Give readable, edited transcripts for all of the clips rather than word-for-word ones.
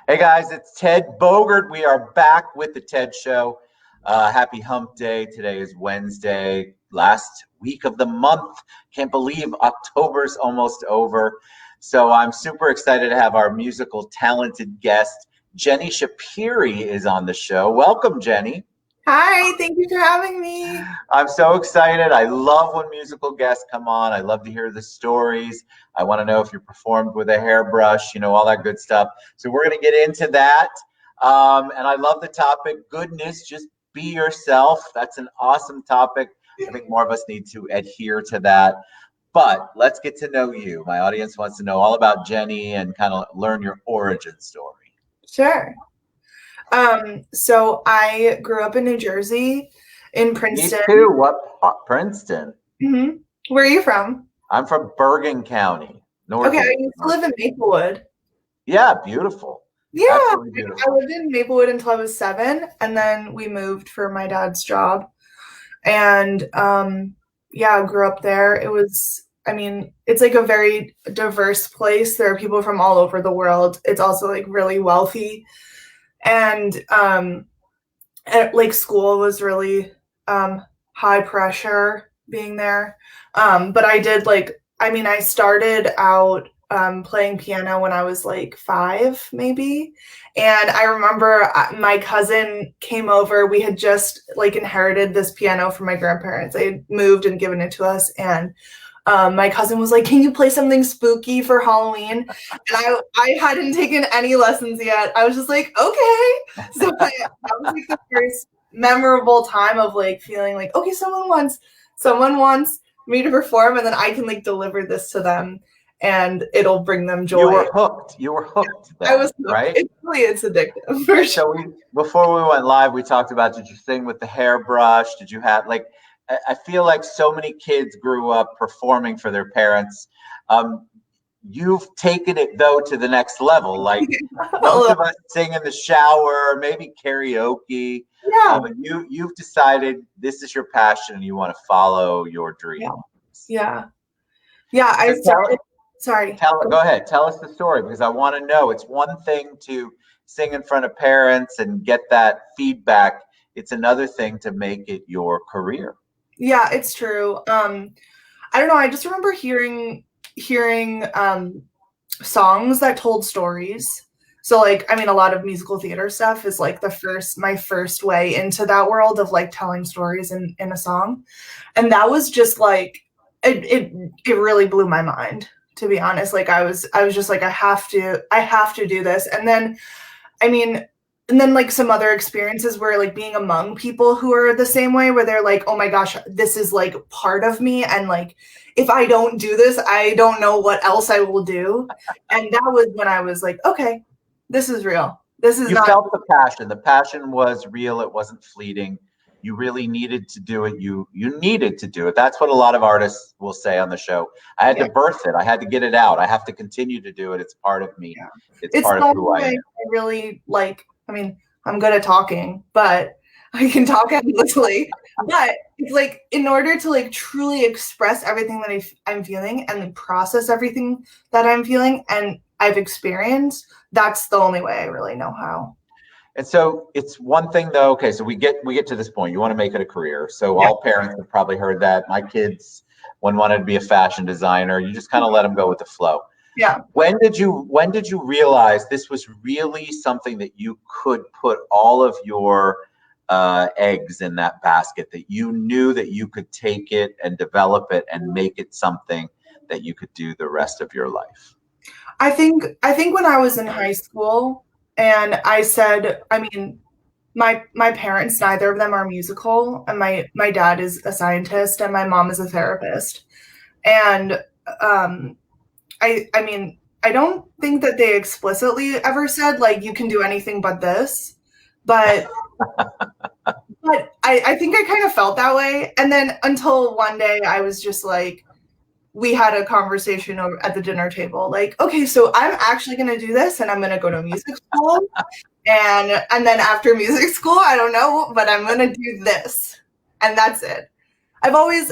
Hey guys, it's Ted Bogert. We are back with the Ted Show. Happy Hump Day. Today is Wednesday, last week of the month. Can't believe October's almost over. So I'm super excited to have our musical talented guest, Jeni Schapire, is on the show. Welcome, Jeni. Hi, thank you for having me. I'm so excited. I love when musical guests come on. I love to hear the stories. I want to know if you performed with a hairbrush, all that good stuff. So we're going to get into that. And I love the topic, goodness, just be yourself. That's an awesome topic. I think more of us need to adhere to that. But let's get to know you. My audience wants to know all about Jeni and kind of learn your origin story. Sure. So I grew up in New Jersey, in Me Princeton. too. What Princeton? hmm Where are you from? I'm from Bergen County, north Okay, of. I used to live in Maplewood. Yeah, beautiful. Yeah, Absolutely I beautiful. lived in Maplewood until I was 7, and then we moved for my dad's job. And yeah, I grew up there. It's like a very diverse place. There are people from all over the world. It's also like really wealthy. And like school was really high pressure being there. But I started out playing piano when I was like 5, maybe. And I remember my cousin came over. We had just like inherited this piano from my grandparents. They had moved and given it to us. And my cousin was like, "Can you play something spooky for Halloween?" And I hadn't taken any lessons yet. I was just like, okay. That was like the first memorable time of like feeling like, okay, someone wants me to perform, and then I can like deliver this to them, and it'll bring them You joy. were hooked. You were hooked I then, was hooked. right? It's addictive for So sure. before we went live, we talked about, did you sing with the hairbrush? Did you have like I feel like so many kids grew up performing for their parents. Um, you've taken it though to the next level. Like most of us sing in the shower, maybe karaoke. Yeah, But you've decided this is your passion and you want to follow your yeah, dreams. yeah, yeah. I So started. Sorry. go ahead, tell us the story because I want to know. It's one thing to sing in front of parents and get that feedback. It's another thing to make it your career. Yeah, it's true. I don't know. I just remember hearing songs that told stories. So like, a lot of musical theater stuff is like my first way into that world of like telling stories in a song. And that was just like it really blew my mind, to be honest. Like I was just like, I have to do this. I mean, and then like some other experiences where like being among people who are the same way, where they're like, oh my gosh, this is like part of me. And like, if I don't do this, I don't know what else I will do. And that was when I was like, okay, this is real. This is You not, felt the passion. The passion was real. It wasn't fleeting. You really needed to do it. You needed to do it. That's what a lot of artists will say on the show. I had yeah, to birth it. I had to get it out. I have to continue to do it. It's part of me. yeah. It's It's part the of only who I way am. I really like, I'm good at talking, but I can talk endlessly. But it's like in order to like truly express everything that I'm feeling and like, process everything that I'm feeling and I've experienced, that's the only way I really know how. And so it's one thing though. Okay, so we get to this point. You want to make it a career. So Yeah. all parents have probably heard that. My kids, one wanted to be a fashion designer. You just kind of let them go with the flow. Yeah. When did you realize this was really something that you could put all of your eggs in that basket? That you knew that you could take it and develop it and make it something that you could do the rest of your life. I think when I was in high school and I said, my parents, neither of them are musical, and my dad is a scientist and my mom is a therapist. And um I don't think that they explicitly ever said like you can do anything but this, but I think I kind of felt that way. And then until one day I was just like, we had a conversation over at the dinner table, like, okay, so I'm actually gonna do this and I'm gonna go to music school. And then after music school, I don't know, but I'm gonna do this. And that's it. I've always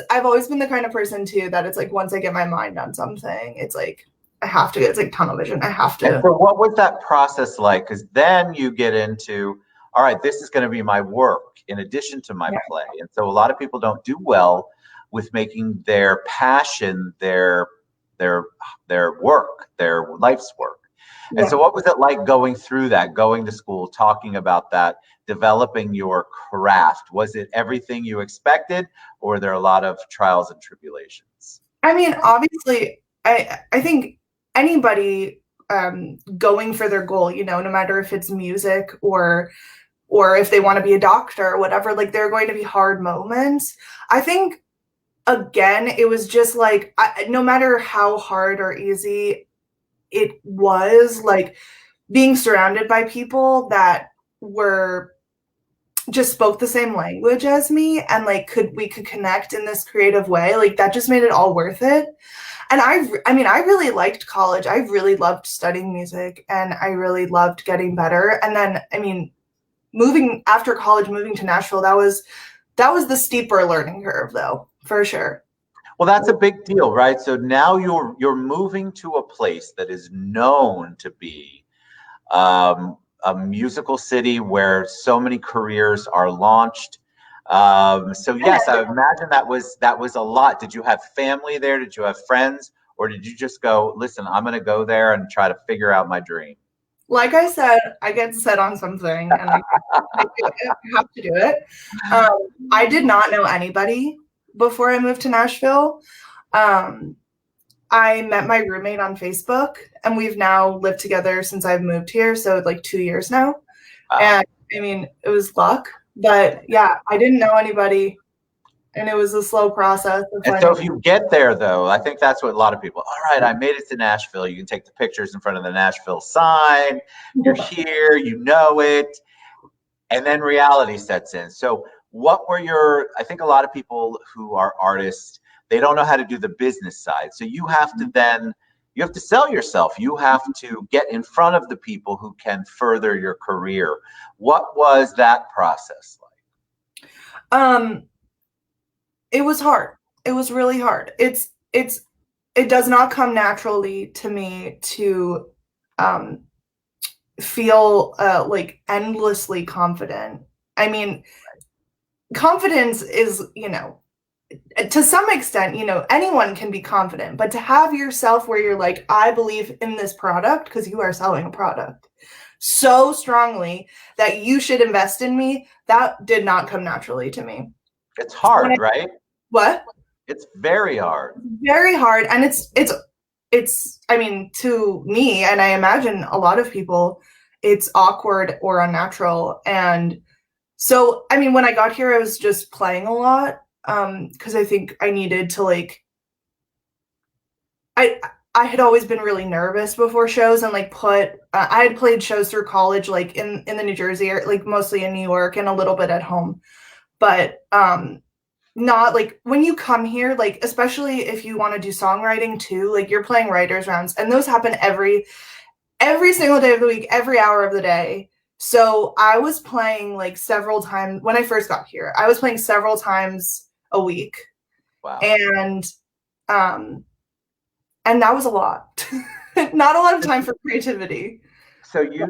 been the kind of person too that it's like once I get my mind on something, it's like I have to. It's like tunnel vision. I have And to. so, what was that process like? Because then you get into, all right, this is going to be my work in addition to my Yeah. play. And so, a lot of people don't do well with making their passion their their work, their life's work. And Yeah. so, what was it like going through that, going to school, talking about that, developing your craft? Was it everything you expected, or were there a lot of trials and tribulations? I mean, obviously, I think anybody going for their goal, you know, no matter if it's music or if they want to be a doctor or whatever, like there are going to be hard moments. I think again, it was just like no matter how hard or easy it was, like being surrounded by people that were just spoke the same language as me and like could connect in this creative way, like that just made it all worth it. And I mean, I really liked college. I really loved studying music and I really loved getting better. And then I mean, moving after college, moving to Nashville, that was the steeper learning curve though, for sure. Well, that's a big deal, right? So now you're moving to a place that is known to be a musical city where so many careers are launched. So yes, I imagine that was a lot. Did you have family there? Did you have friends, or did you just go, listen, I'm going to go there and try to figure out my dream? Like I said, I get set on something and I have to do it. I did not know anybody before I moved to Nashville. Um, I met my roommate on Facebook, and we've now lived together since I've moved here, so like 2 years now. Wow. And I mean, it was luck, but yeah, I didn't know anybody, and it was a slow process of And so finding. if you get there, though, I think that's what a lot of people, all right, I made it to Nashville. You can take the pictures in front of the Nashville sign. You're here, you know it. And then reality sets in. So, what were your, I think a lot of people who are artists, they don't know how to do the business side. So, you have to sell yourself. You have to get in front of the people who can further your career. What was that process like? Um, it was hard. It was really hard. It does not come naturally to me to um feel like endlessly confident. I mean, confidence is, you know, to some extent, you know, anyone can be confident, but to have yourself where you're like, I believe in this product because you are selling a product so strongly that you should invest in me, that did not come naturally to me. It's So when I, hard, right? what? It's very hard. Very hard, and it's I mean, to me, and I imagine a lot of people, it's awkward or unnatural. And so I mean, when I got here I was just playing a lot, because I think I needed to like I I had always been really nervous before shows and like put I had played shows through college, like in the New Jersey, or like mostly in New York and a little bit at home, but not like when you come here, like especially if you want to do songwriting too, like you're playing writers rounds and those happen every single day of the week, every hour of the day. So I was playing like several times when I first got here. I was playing several times a week, Wow. and um and that was a lot. Not a lot of time for creativity. So you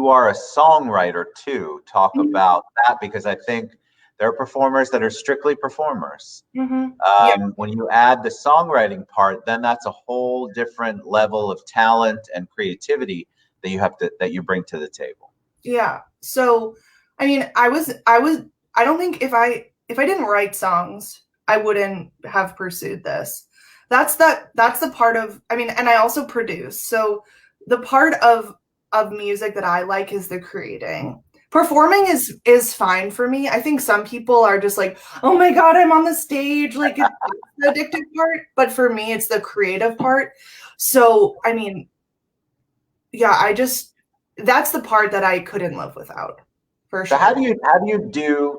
are a songwriter too. Talk about that because I think there are performers that are strictly performers. Mm-hmm. Yeah, When you add the songwriting part, then that's a whole different level of talent and creativity that you bring to the table. yeah. So I mean, I don't think if I didn't write songs, I wouldn't have pursued this. That's the part of, I mean, and I also produce. So the part of music that I like is the creating. Performing is fine for me. I think some people are just like, "Oh my God, I'm on the stage." Like it's the addictive part, but for me it's the creative part. So, I mean, yeah, that's the part that I couldn't live without, for So how sure. do you do?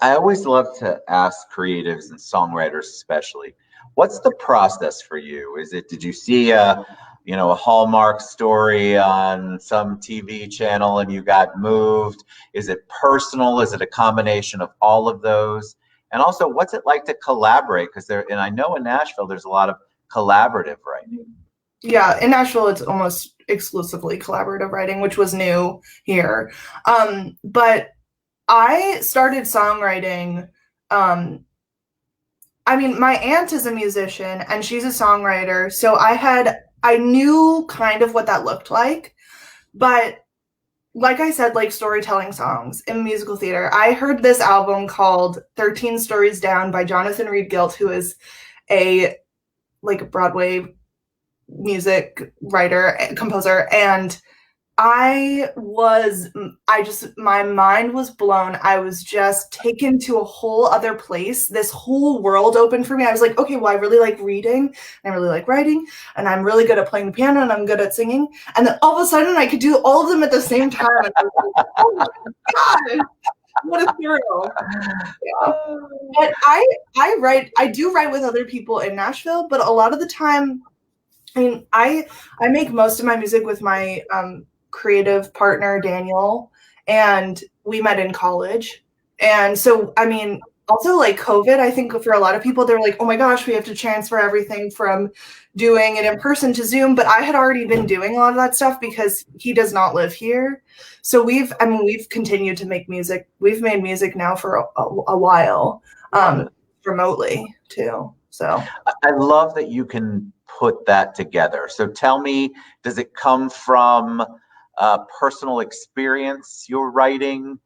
I always love to ask creatives and songwriters, especially, what's the process for you? Is it did you see a Hallmark story on some TV channel and you got moved? Is it personal? Is it a combination of all of those? And also, what's it like to collaborate? Because and I know in Nashville there's a lot of collaborative writing. Yeah, in Nashville, it's almost exclusively collaborative writing, which was new here. But I started songwriting. I mean, my aunt is a musician and she's a songwriter, so I knew kind of what that looked like. But like I said, like storytelling songs in musical theater, I heard this album called 13 Stories Down by Jonathan Reed Gilt, who is a like Broadway music writer, composer, and my mind was blown. I was just taken to a whole other place. This whole world opened for me. I was like, okay, well, I really like reading, and I really like writing, and I'm really good at playing the piano, and I'm good at singing. And then all of a sudden, I could do all of them at the same time. And I was like, oh my God, what a thrill. Yeah. But I do write with other people in Nashville, but a lot of the time, I mean, I make most of my music with my creative partner, Daniel, and we met in college. And so, I mean, also like COVID, I think for a lot of people, they're like, oh my gosh, we have to transfer everything from doing it in person to Zoom. But I had already been doing a lot of that stuff because he does not live here. So we've continued to make music. We've made music now for a while, remotely too. So I love that you can put that together. So tell me, does it come from personal experience you're writing?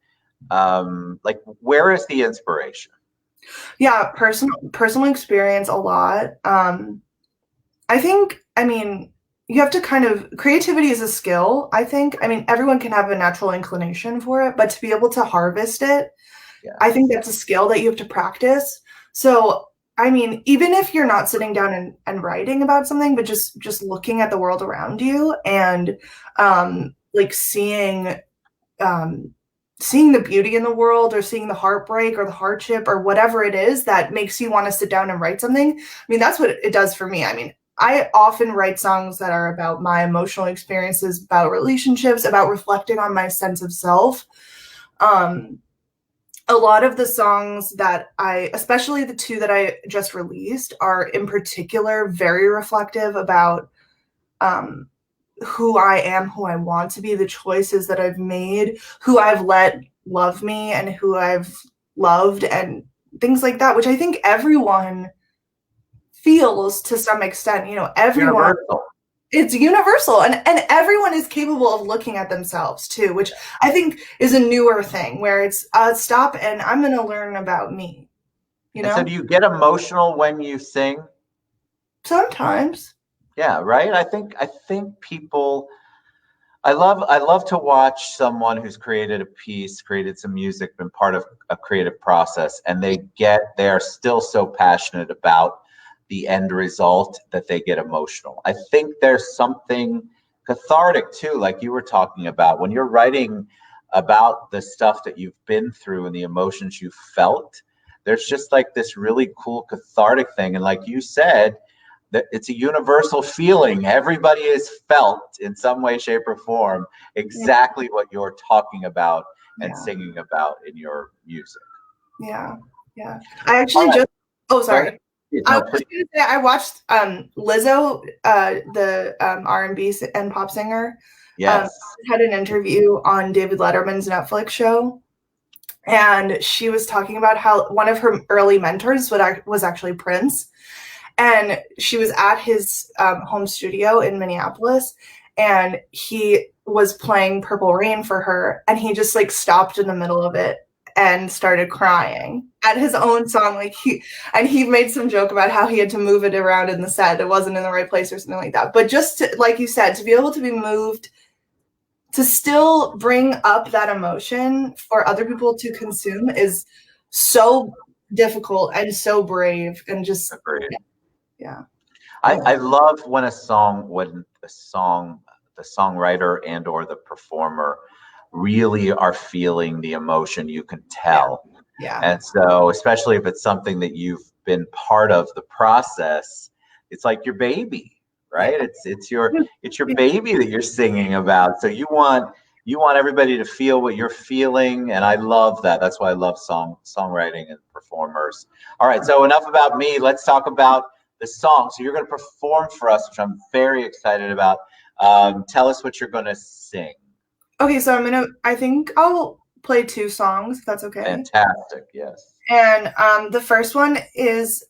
Like, where is the inspiration? Yeah, personal experience a lot. I think, I mean, you have to creativity is a skill, I think. I mean, everyone can have a natural inclination for it, but to be able to harvest it, yes. I think that's a skill that you have to practice. So, I mean, even if you're not sitting down and writing about something, but just looking at the world around you and like seeing the beauty in the world, or seeing the heartbreak or the hardship or whatever it is that makes you want to sit down and write something. I mean, that's what it does for me. I mean, I often write songs that are about my emotional experiences, about relationships, about reflecting on my sense of self. A lot of the songs that especially the two that I just released, are in particular very reflective about who I am, who I want to be, the choices that I've made, who I've let love me, and who I've loved, and things like that, which I think everyone feels to some extent. You know, everyone. Universal. It's universal, and everyone is capable of looking at themselves too, which I think is a newer thing, where it's stop and I'm going to learn about me. You know. And so, do you get emotional when you sing? Sometimes. Yeah, right. I think people. I love to watch someone who's created a piece, created some music, been part of a creative process, and they are still so passionate about the end result that they get emotional. I think there's something cathartic too, like you were talking about, when you're writing about the stuff that you've been through and the emotions you felt. There's just like this really cool cathartic thing, and like you said, that it's a universal feeling. Everybody has felt in some way, shape, or form exactly what you're talking about and singing about in your music. Yeah. I actually sorry. I was going to say, I watched Lizzo, the R&B and pop singer. Yes. Had an interview on David Letterman's Netflix show, and she was talking about how one of her early mentors was actually Prince. And she was at his home studio in Minneapolis, and he was playing Purple Rain for her, and he just like stopped in the middle of it and started crying at his own song. Like he made some joke about how he had to move it around in the set. It wasn't in the right place or something like that. But just to, like you said, to be able to be moved, to still bring up that emotion for other people to consume is so difficult and so brave, and just yeah. I love when the songwriter and or the performer really are feeling the emotion. You can tell. Yeah. And so, especially if it's something that you've been part of the process, it's like your baby, right? It's your baby that you're singing about. So you want everybody to feel what you're feeling, and I love that. That's why I love songwriting and performers. All right, so enough about me. Let's talk about the song. So you're going to perform for us, which I'm very excited about. Tell us what you're going to sing. Okay, so I think I'll play 2 songs, if that's okay. Fantastic, yes. And the first one is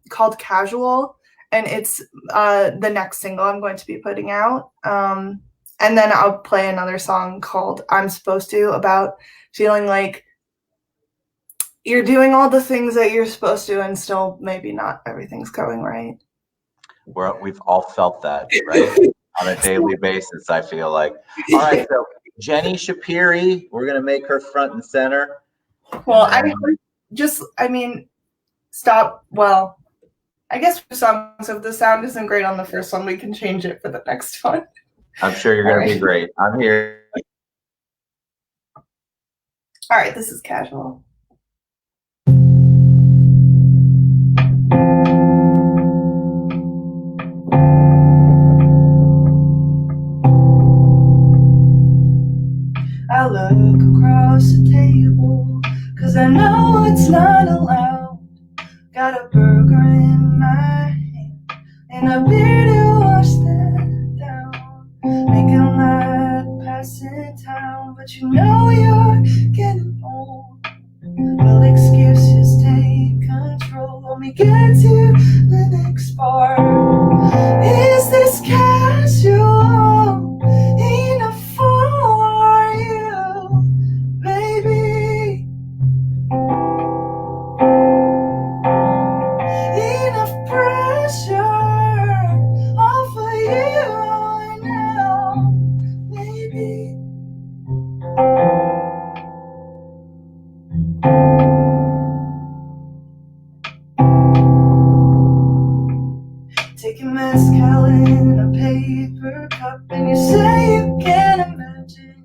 called Casual, and it's the next single I'm going to be putting out. And then I'll play another song called I'm Supposed to, about feeling like you're doing all the things that you're supposed to and still maybe not everything's going right. We've all felt that, right? On a daily basis, I feel like. All right, so Jeni Schapire, we're going to make her front and center. Well, stop. Well, I guess for songs, if the sound isn't great on the first one, we can change it for the next one. I'm sure you're going to be great. I'm here. All right, this is Casual. I look across the table, 'cause I know it's not allowed. Got a burger in my hand and a beer to wash that down. Making that passing town, but you know you're getting old. Will excuses take control? Let me get to the next bar. Is this casual enough for you, baby? Enough pressure off of you right now, maybe. Taking mezcal in a paper cup, and you say you can't imagine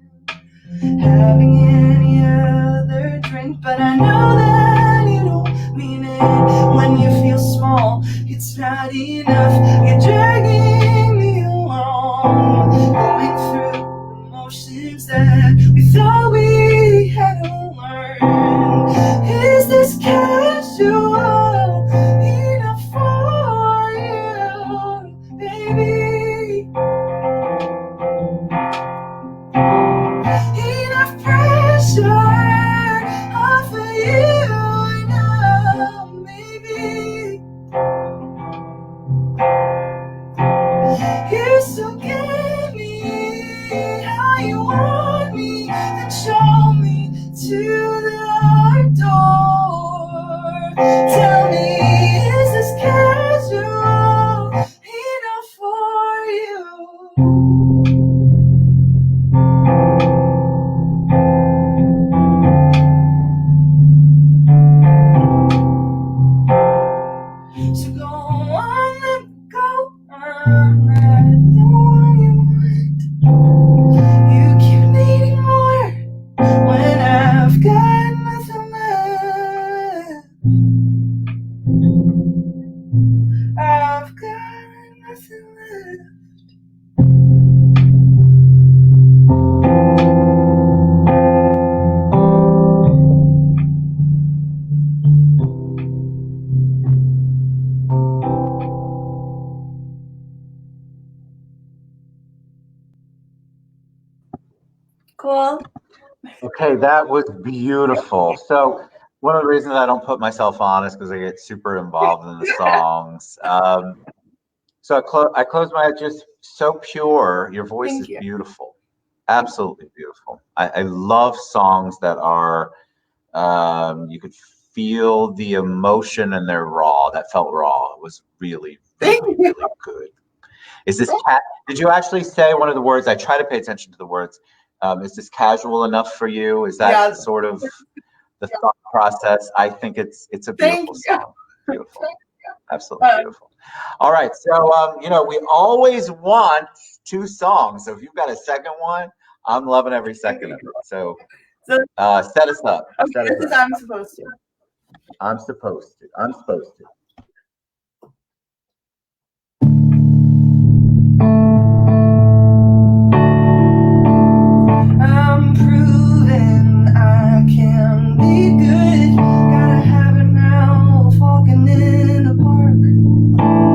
having any other drink, but I know that you don't mean it. When you feel small, it's not enough. You're dragging me along, going through the motions that we thought we had to learn. Is this casual enough for you, baby? Enough pressure off of you now, maybe. You still give me how you want me, and show me to the door. Tell me, is this casual enough for you? So go on, let go. I'm not the one you want. You keep needing more when I've got nothing left. I've got nothing left. Cool. Okay, that was beautiful. So one of the reasons I don't put myself on is because I get super involved in the songs. So I close my eyes, just so pure. Your voice Thank is you. beautiful, absolutely beautiful. I love songs that are you could feel the emotion and they're raw. That felt raw. It was really, really, really good. Is this did you actually say one of the words? I try to pay attention to the words. Is this casual enough for you? Is that sort of the thought process? I think it's a beautiful song. Beautiful. Absolutely beautiful. All right. So, we always want 2 songs. So if you've got a second one, I'm loving every second of it. So set us up. Okay, this is I'm supposed to. I'm supposed to. I'm supposed to. I'm proving I can be good. Got a habit now of walking in the park.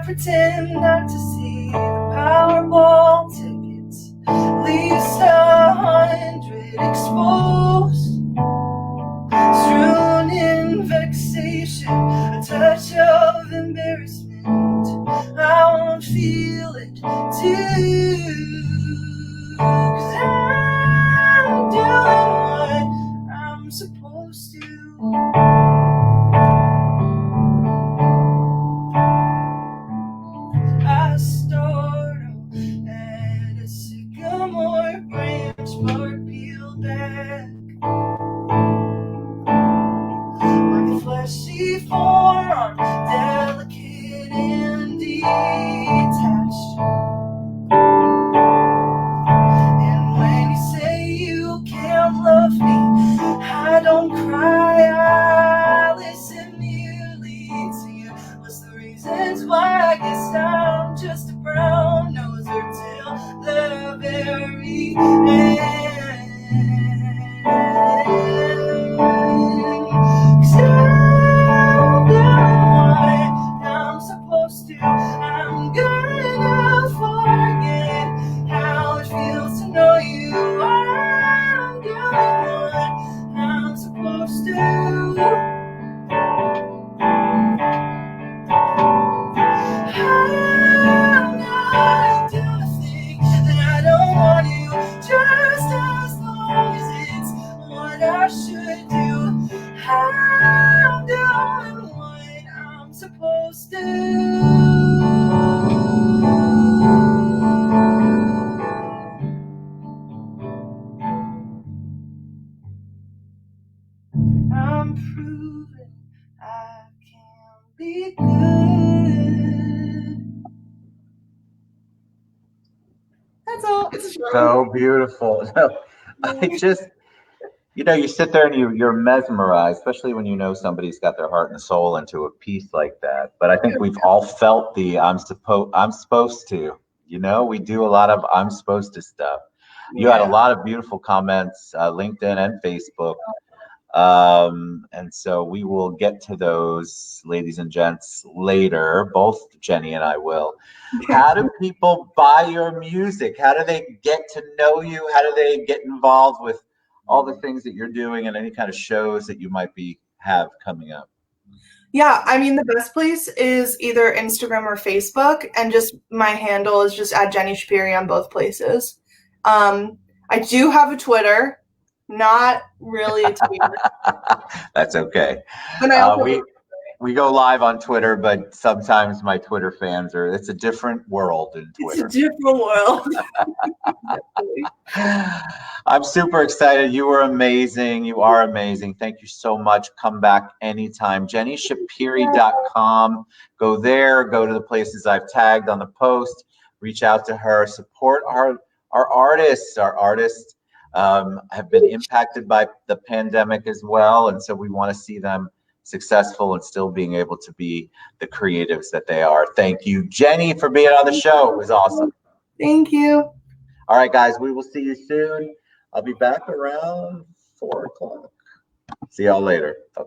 pretend not to see the Powerball tickets. At least 100 exposed, strewn in vexation, a touch of embarrassment. I won't feel it too, 'cause I'm doing what I'm supposed to. I startle at a sycamore branch, bark peeled back, like a fleshy forearm, delicate and detached. And when you say you can't love me, I don't cry, I listen merely to you. What's the reasons why? I guess I'm just a brown noser till the very end. 'Cause I'm doing what I'm supposed to. I'm gonna forget how it feels to know you. I'm doing what I'm supposed to. I'm not doing a thing that I don't want to, just as long as it's what I should do. I'm doing what I'm supposed to. I'm proving I can be good. That's all. It's a short So beautiful. I just, you sit there and you're mesmerized, especially when you know somebody's got their heart and soul into a piece like that. But I think we've all felt the I'm supposed to. We do a lot of I'm supposed to stuff. You had a lot of beautiful comments, LinkedIn and Facebook. And so we will get to those, ladies and gents, later. Both Jeni and I will. How do people buy your music? How do they get to know you? How do they get involved with all the things that you're doing and any kind of shows that you might have coming up? Yeah, I mean, the best place is either Instagram or Facebook, and just my handle is just at Jeni Schapire on both places. I do have a Twitter, not really a Twitter. That's okay. And I also We go live on Twitter, but sometimes my Twitter fans it's a different world in Twitter. It's a different world. I'm super excited. You were amazing. You are amazing. Thank you so much. Come back anytime. JeniSchapire.com. Go there. Go to the places I've tagged on the post. Reach out to her. Support our artists. Our artists have been impacted by the pandemic as well, and so we want to see them successful and still being able to be the creatives that they are. Thank you, Jeni, for being on the show. It was awesome. Thank you. All right, guys, we will see you soon. I'll be back around 4 o'clock. See y'all later.